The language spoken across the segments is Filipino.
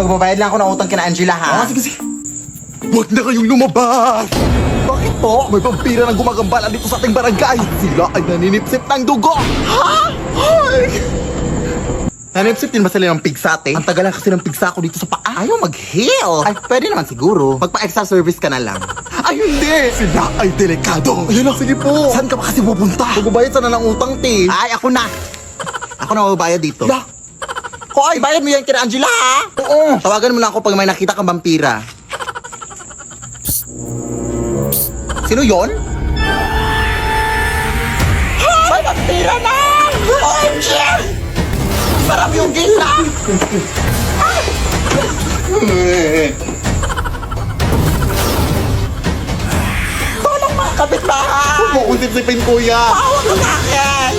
magbabayad lang ako ng utang kina Angela, ha? Sige. Huwag na kayong lumabas! Bakit po? May vampira na gumagambala dito sa ating barangay. Sila ay naninipsip ng dugo. Ha? Ay! Naninipsip din ba sila ng pigsate? Ang tagal lang kasi ng pigsa ko dito sa paa. Ayaw mag-heal. Ay, pwede naman siguro. Magpa-extra service ka na lang. Ay, hindi! Sila ay delikado. Ayun na, sige po. Saan ka ba kasi pupunta? Magbabayad sana ng utang, te. Ay, ako na. Ako na magbabayad dito. La, Hoy, bayad mo yan kina Angela, ha? Oo. Tawagan mo lang ako pag may nakita kang vampira. Sino yon? May vampira na! OMG! Sarap yung gila! Tulong mga kapitbahay! huwag mo kong sipsipin, kuya. Tawag ko sa akin!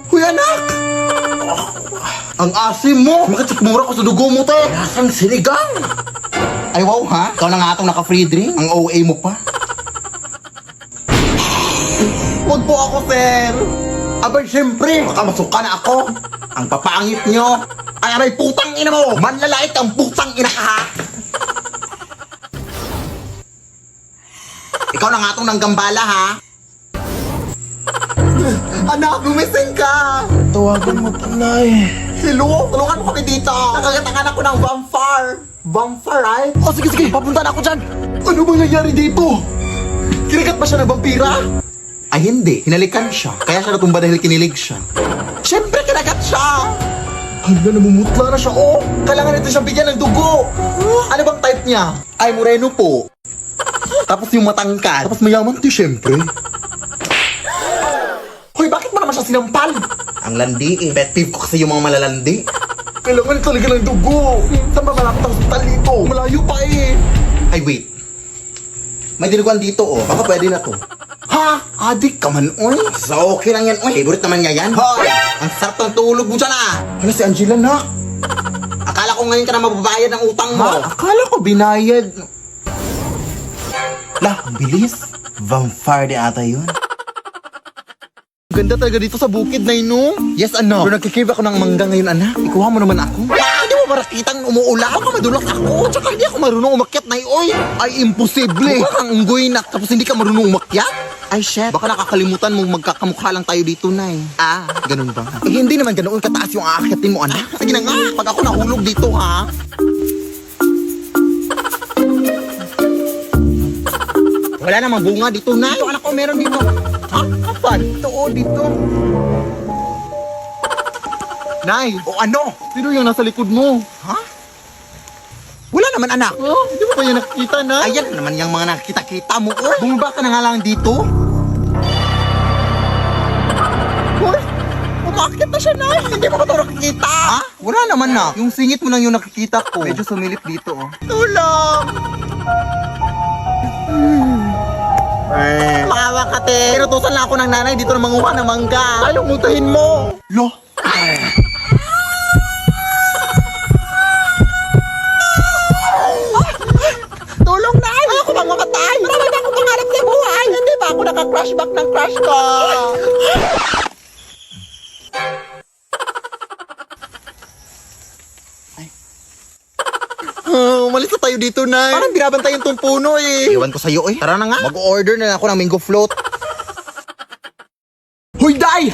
Huy, anak! Ang asim mo! Bakit sikmura ko sa dugo mo, te? Lasang sinigang! Ay, wow, ha? Ikaw na nga itong naka-free drink? Ang OA mo pa? Huwag po ako, sir! Abay, siyempre! Baka masuka na ako! Ang papangit nyo! Ay, aray, putang ina mo! Manlalait ang putang ina ka, ha? Ikaw na nga itong nanggambala, ha? Anak, gumising ka! Tawagan mo, tunay. Hello? Tulungan mo kami dito! Nakagatangan ako ng vampire! Vampire, right? Oh, sige. Papunta na ako dyan. Ano bang nangyari dito? Kinagat ba siya ng vampira? Ay, hindi. Hinalikan siya. Kaya siya natumba dahil kinilig siya. Siyempre, kinagat siya! Hala, namumutla na siya, oh. Kailangan nito siyang bigyan ng dugo! Ano bang type niya? Ay, moreno po. Tapos yung matangkad. Tapos mayaman to, syempre. Hoy, bakit mo naman siya sinampal? Ang landi eh. Pet peeve ko kasi yung mga malalandi. Kailangan talaga ng dugo. Saan ba malapit ang hospital dito? Malayo pa eh. Ay, wait. May dinuguan dito, oh. Baka pwede na to. Ha? Adik ka man, oy. So, okay lang yan, oy. Favorite naman niya yan. Hoy! Ang sarap ng tulog mo dyan, ah. Hala, si Angela na. Akala ko ngayon ka na mababayad ng utang mo. Akala ko binayad. Lah, ang bilis. Vampire di ata yun. Ganda talaga dito sa bukid na ino. Yes, anak. Pero nagkikrave ako ng mangga ngayon, anak. Ikuha mo naman ako. Hindi mo marakitang umuulan. Baka madulas ako. Tsaka hindi ako marunong umakyat na oy. Ay, imposible. Mukha kang unggoy na tapos hindi ka marunong umakyat. Ay, shit. Baka nakakalimutan mong magkakamukha lang tayo dito, Nay. Ah, ganun ba? Eh, hindi naman ganoon kataas yung aakyatin mo, anak. Sige na nga. Pag ako nahulog dito, ha? Wala namang bunga dito, Nay. Ito, anak ko, meron dito. Ha? Kapan? Ito, oh, dito. Nay, O ano? sino yung nasa likod mo? Ha? Wala naman, anak. Oh, hindi mo ba yan nakikita, Nay? Ayan naman yung mga nakita-kita mo, oh. Bumaba ka na nga lang dito. Hoy, umakit na siya, Nay. Hindi mo ba ito nakikita? Ha? Wala naman na. Yung singit mo lang yung nakikita ko. Medyo sumilip dito, oh. Tulong! Maawa ka, te. Inutusan lang ako ng nanay dito na manguha ng mangga. Ayaw mutahin mo. Lo, Tulong, Nay! Ayoko bang mamatay? Marami na akong pangarap sa buhay. Hindi ba ako naka-crush back ng crush ko? umalis na tayo dito, Nay. Parang binabantayan tong puno eh. Iwan ko sa'yo eh. Tara na nga. Mag-order na ako ng mango float. Hoy, Day!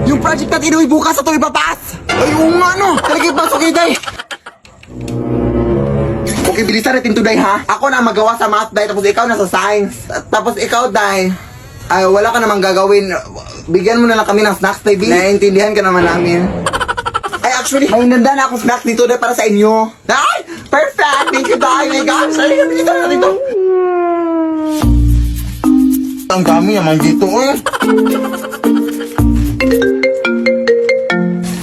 Yung project natin inuwi bukas sa ito ipapas! Ay, oo nga no. Talagay pa, okay, Day. Okay, bilisan natin to, Day, ha? Ako na magawa sa math, Day. Tapos ikaw na sa science. Tapos ikaw, Day. Ay, wala ka namang gagawin. Bigyan mo na lang kami ng snacks, baby. Naiintindihan ka naman namin. Ay, actually, may nanda na akong snacks dito, Day, para sa inyo. Ay! Perfect! Thank you, Day. My gosh! Ay, bilisan na dito. Ang dami naman dito, eh.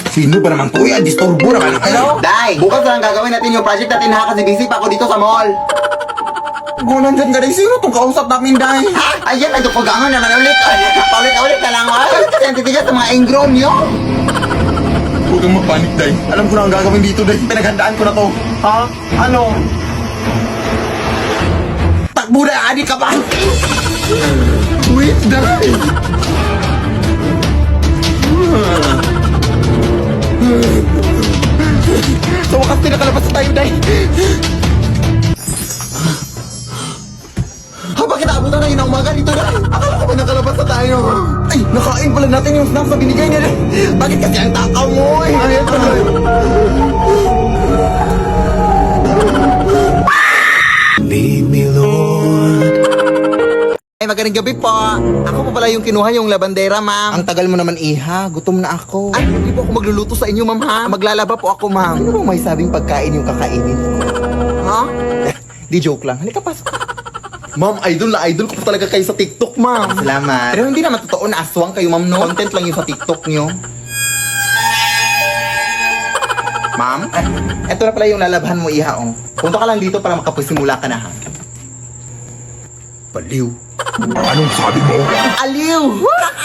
Sino ba naman to? Uy, ang disturbo naman. Hello? Day, bukas na lang gagawin natin yung project natin, ha? Kasi busy pa ako dito sa mall. Gunan dyan ka rin. Sino itong kausap namin, Day? Ha? Ayan, ay dupagangan naman ulit. Paulit-ulit na lang, ay. Kasi ang titigas sa mga ingrown nyo. Huwag kang mapanik, Day. Alam ko na ang gagawin dito, Day. Pinaghandaan ko na to. Ha? Ano? Takbo na, adi ka ba? Wait, Day! Kuhain pala natin yung snacks na binigay niya. Bakit kasi ang takaw mo eh? Ay, ito na. Lead me, Lord. Ay, magandang gabi po. Ako pa pala yung kinuha yung labandera, ma'am. Ang tagal mo naman, iha. Gutom na ako. Ay, hindi po ako magluluto sa inyo, ma'am, ha? Maglalaba po ako, ma'am. Ano bang may sabing pagkain yung kakainin ko? Ha? Di joke lang. Halika, pasok. Ma'am, idol na idol ko po talaga kayo sa TikTok, ma'am. Salamat. Pero hindi naman totoo na aswang kayo, ma'am, no? Content lang yung sa TikTok nyo. Ma'am? Eto na pala yung lalabahan mo, iha, oh. Punta ka lang dito para makapasimula ka na, ha? Baliw. Anong sabi mo? Aliw!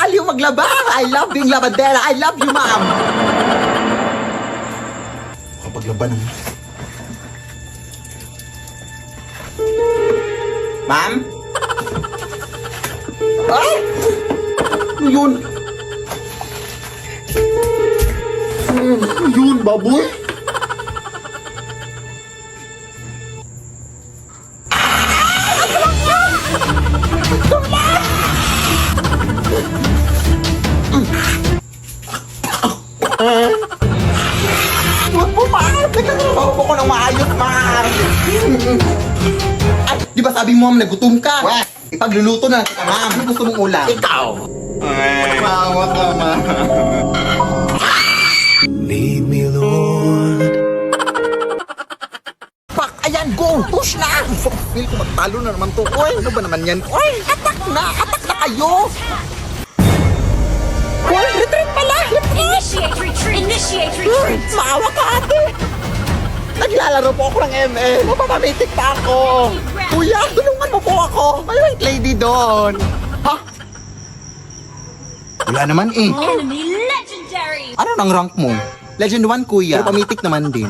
Aliw maglaba! I love being labandera! I love you, ma'am! Kapag laban ng... Ma'am? Ay! Ano yun? Ano yun, baboy? Huwag po, ma'am! Nagtatrabaho po ko ng maayos, ma'am! Ay, di ba sabi mo, ma'am, nagutom ka? Wes! Ipagluluto na kita, ma'am. Ano gusto mong ulam? Ikaw! Mawa ka, ma'am. Lead me, Lord. Pak! Ayan, go! Push na! Feel ko magtalo na naman to. Oy, ano ba naman yan? Oy, attack na! Attack na kayo! Oy, retreat pala! Initiate retreat! Initiate retreat! Maawa ka, ate! Naglalaro po ako ng ML. Mapapamitik pa ako. Kuya, tulungan mo po ako. May white lady doon. Ha? Wala naman eh. Enemy legendary! Ano nang rank mo? Legend 1, kuya. Pero pamitik naman din.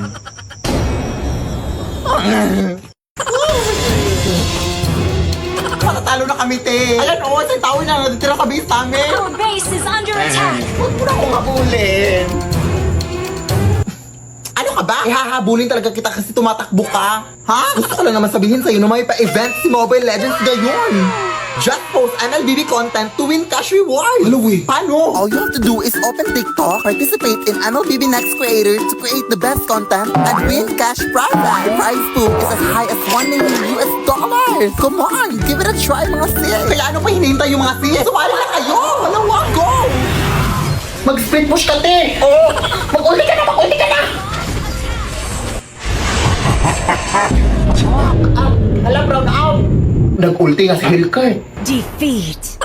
Matatalo na kami, te. Ayan, oo. Isang tao na natitira sa base namin. Our base is under attack! Huwag mo na akong habulin. Ano ka ba? Ihahabulin talaga kita kasi tumatakbo ka. Ha? Gusto ko lang naman sabihin sa'yo na may pa-event si Mobile Legends ngayon. Just post MLBB content to win cash reward. Hello, eh. Paano? All you have to do is open TikTok, participate in MLBB Next Creator to create the best content, and win cash prize. The prize pool is as high as $1 million US. Come on, give it a try, mga sis. Kaya ano pa hinihintay yung mga sis? Sumali na kayo! Malawa, go! Mag-sprint push ka, te! Oo! Mag-ulti ka na! Mag-ulti ka na! Hala, brown out! Nag-ulti nga si Hellcard. Defeat!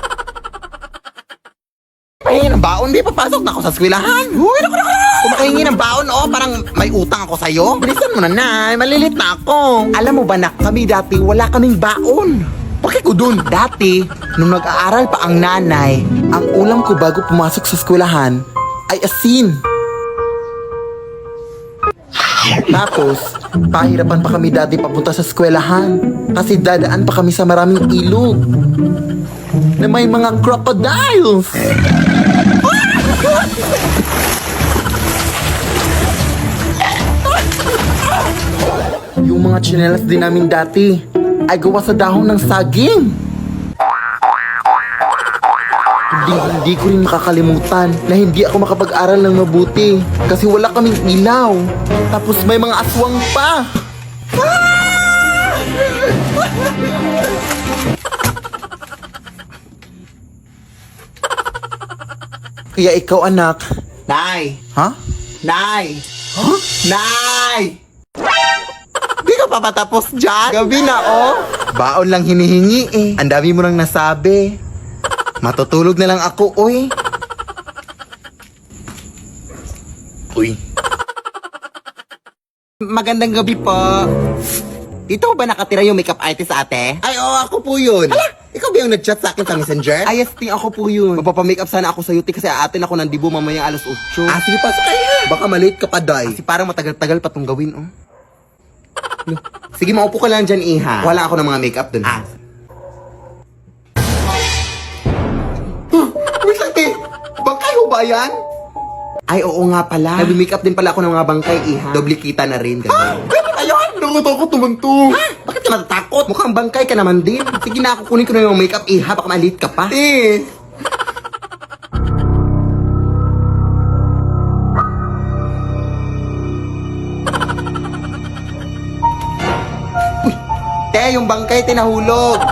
Pahingi ng baon, di papasok na ako sa eskwelahan. Uy, naku! Kung makahingi ng baon, oh, parang may utang ako sa'yo. Bilisan mo na, nay. Malilit na ako. Alam mo ba, nak, kami dati wala kaming baon. Bakit ko dun? Dati, nung nag-aaral pa ang nanay, ang ulam ko bago pumasok sa eskwelahan ay asin. Tapos, pahirapan pa kami dati papunta sa eskwelahan kasi dadaan pa kami sa maraming ilog na may mga crocodiles. Yung mga tsinelas din namin dati ay gawa sa dahon ng saging. Hindi ko rin makakalimutan na hindi ako makapag-aral ng mabuti kasi wala kaming ilaw. Tapos may mga aswang pa. Kaya ikaw, anak. Nay! Ha? Nay! Huh? Nay! Di ka pa patapos dyan? Gabi na, oh! Baon lang hinihingi eh. Ang dami mo nang nasabi. Matutulog na lang ako, oy. Uy. Magandang gabi po. Dito ba nakatira yung makeup artist, ate? Ay, oo, ako po yun. Hala, ikaw ba yung nag-chat sa akin sa messenger? Ay, yes, ako po yun. Magpapamakeup sana ako sa UT kasi aatin ako ng dibo mamayang alas 8. Ah, sige, pasok kayo. Baka malate ka pa, day. Kasi parang matagal-tagal pa tong gawin, oh. Sige, maupo ka lang dyan, iha. Wala ako ng mga makeup dun. Ah. Wait lang, te. Bangkay ho ba yan? Ay, oo nga pala. Nag-makeup din pala ako ng mga bangkay, iha. Doble kita na rin. Ha? Ganun ayun? Nakatakot naman to. Ha? Bakit ka natatakot? Mukhang bangkay ka naman din. Sige na, kukunin ko na yung makeup, iha. Baka malit ka pa. Eh. yung bangkay tinahulog.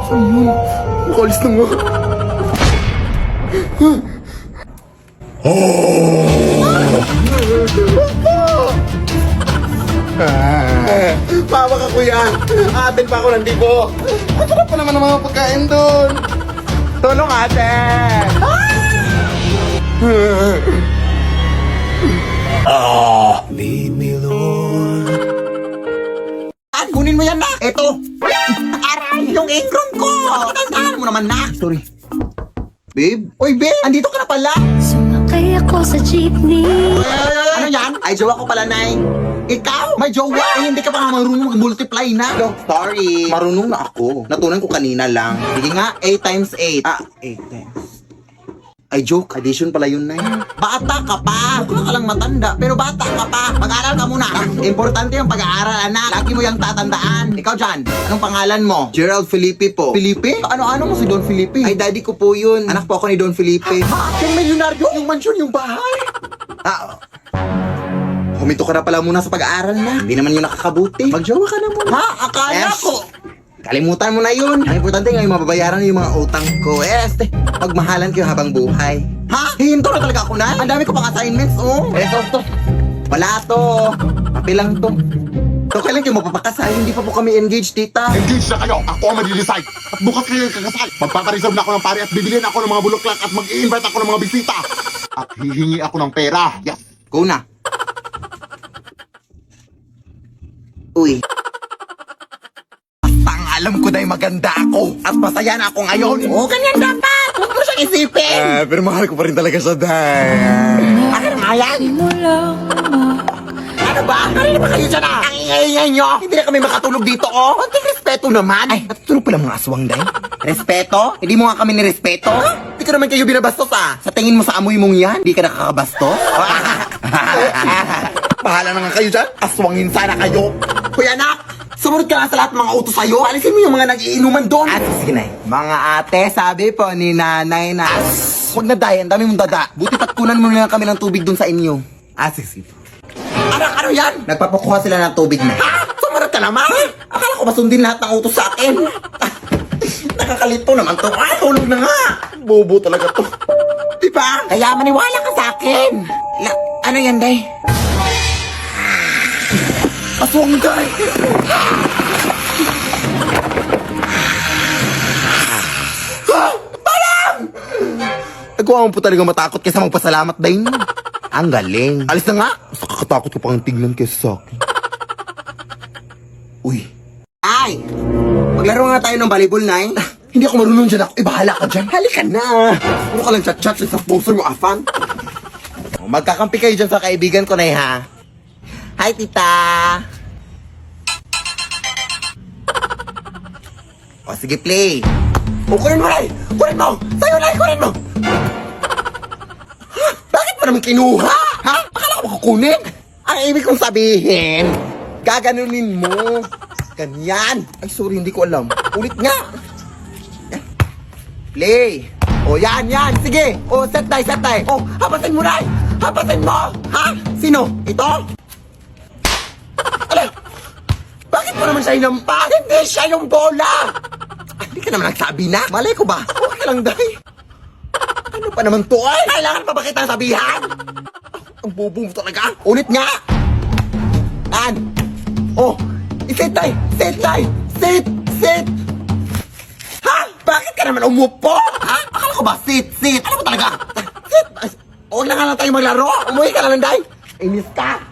Saan yun? Makalis na nga. Pawa ka kuya. Atin pa ako ng dibo. Ang sarap pa naman ng mga pagkain doon. Tulong atin. Lead me, Lord. Kunin mo yan na. Eto. Aray, yung ingron ko. Tandaan mo naman na. Sorry. Babe? Uy, babe. Andito ka na pala. Sumakay ako sa jeepney. Ano yan? Ay, jowa ko pala, Nay. Ikaw? May jowa? Eh, hindi ka pa nga marunong mag-multiply na. Look, sorry. Marunong na ako. Natunan ko kanina lang. Sige nga, 8 times 8. 8 times. Ay, joke. Addition pala yun, Nay. Bata ka pa. Huwag ka lang matanda. Pero bata ka pa. Mag-aral ka muna. Importante yung pag-aaral, anak. Lagi mo yung tatandaan. Ikaw dyan, anong pangalan mo? Gerald Felipe po. Felipe? Ano mo si Don Felipe? Ay, daddy ko po yun. Anak po ako ni Don Felipe. Yung milyonaryo, yung mansyon, yung bahay. Huminto ka na pala muna sa pag-aaral na. Hindi naman yun nakakabuti. Magjowa ka na muna. Ha? Akala ko. Kalimutan mo na yun. Ang importante ngayon mababayaran yung mga utang ko. Pagmahalan kayo habang buhay. Ha? Hihinto na talaga ako na. Ang dami ko pang assignments, oh. To. Wala to. Papi lang to. So, kailan kayo mapapakasal? Hindi pa po kami engaged, tita. Engage na kayo. Ako ang mag-decide. At bukas kayo yung kakasal. Magpapareserve na ako ng pare at bibiliin ako ng mga bulaklak at mag-i-invite ako ng mga bisita. At hihingi ako ng pera. Yes. Go na. Uy. Basta ang alam ko na maganda ako. At masaya na ako ngayon. Oo, ganyan dapat. Huwag mo siyang isipin. Pero mahal ko pa rin talaga siya, Day. Akin nga yan. Ano ba? Kanina ba kayo dyan Ang ingay-ingay nyo. Hindi na kami makatulog dito, oh. Konting respeto naman. Ay, natutulog pala mga aswang, Day. Respeto? Hindi mo nga kami nirespeto? Hindi ko naman kayo binabastos, ah. Sa tingin mo sa amoy mong yan, hindi ka nakakabastos? Bahala na nga kayo dyan. Aswangin sana kayo. Kuya anak, sumunod ka nga sa lahat ng mga utos sa'yo. Alisin mo yung mga nag-iinuman doon. Sige na. Mga ate, sabi po ni nanay na... Huwag na dayan, dami mong dada. Buti tatkunan mo na lang kami ng tubig doon sa inyo. Sige. Ano yan? Nagpapakuha sila ng tubig na. Ha? Sumunod ka naman? Akala ko masundin lahat ng utos sa akin. Nakakalito naman to. Tulog na nga. Bobo talaga to. Diba? Kaya maniwala ka sa akin. Ano yan, Day? Aswang, Day! Parang! Nagawa mo po talaga matakot kaysa magpasalamat, Day. Ang galing. Alis na nga. Mas nakakatakot ko pang tignan kaysa sa akin. Uy. Ay! Maglaro nga tayo ng volleyball, Nay. Hindi ako marunong dyan ako. Bahala ka dyan. Halika na. Puro ka lang chat-chat sa sponsor mo, afan. Magkakampi kayo dyan sa kaibigan ko, Nay, ha? Hi, tita. O, sige, play. O, kunin mo, Nay. Kunin mo. Sa'yo, Nay, kunin mo. Ha? Bakit mo naman kinuha? Ha? Akala ko makukunin. Ang ibig kong sabihin, gaganunin mo. Ganyan. Ay, sorry, hindi ko alam. Ulit nga. Play. O, yan. Sige. O, set tayo. O, hapasin mo, Nay. Hapasin mo. Ha? Sino? Ito? Ala, bakit mo naman siya inampas? Hindi siya yung bola. Ay, hindi ka naman nagsabi na. Malay ko ba? Okay lang, Day. Ano pa naman to? Ay, kailangan pa ba kitang sabihan? Ang bobo mo talaga. Ulit nga. Oh, isit, Day. Sit. Ha? Bakit ka naman umupo? Ha? Akala ko ba? Sit. Ano ba talaga? Sit. Huwag na nga lang tayo maglaro. Umuwi ka na lang, Day. Inis ka.